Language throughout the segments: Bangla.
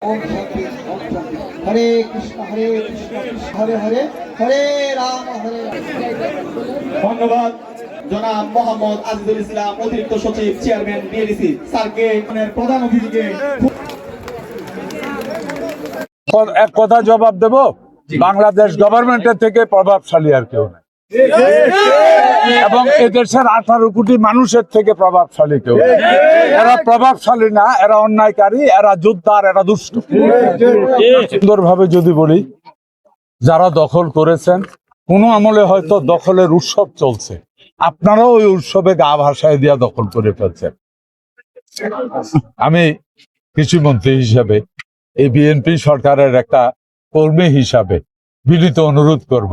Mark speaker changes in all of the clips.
Speaker 1: ओम शांति ओम शांति। हरे कृष्ण कृष्ण हरे हरे हरे राम हरे राम।
Speaker 2: ধন্যবাদ জনাব মোহাম্মদ আজিজুল ইসলাম অতিরিক্ত সচিব চেয়ারম্যান বিএডিসি স্যারকে প্রধান অতিথিকে
Speaker 3: এক কথা জবাব দেব, বাংলাদেশ গভর্নমেন্টের থেকে প্রভাবশালী আর কেউ নেই, এবং এদেশের 18 কোটি মানুষের থেকে প্রভাবশালী কেউ। এরা প্রভাবশালী না, এরা অন্যায়কারী, এরা যোদ্ধা, এরা দুষ্ট। সুন্দরভাবে যদি বলি, যারা দখল করেছেন, কোন আমলে হয়তো দখলের উৎসব চলছে, আপনারাও ওই উৎসবে গা ভাসায় দিয়া দখল করে ফেলছেন। আমি কৃষিমন্ত্রী হিসাবে, এই বিএনপি সরকারের একটা কর্মী হিসাবে বিনীত অনুরোধ করব,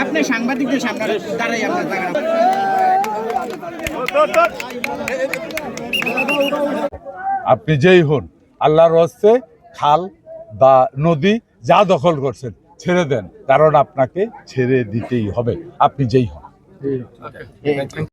Speaker 4: আপনি সাংবাদিকদের সামনে দাঁড়াই
Speaker 3: আপনি যেই হন, আল্লাহর হস্তে খাল বা নদী যা দখল করছেন ছেড়ে দেন, কারণ আপনাকে ছেড়ে দিতেই হবে, আপনি যেই হন।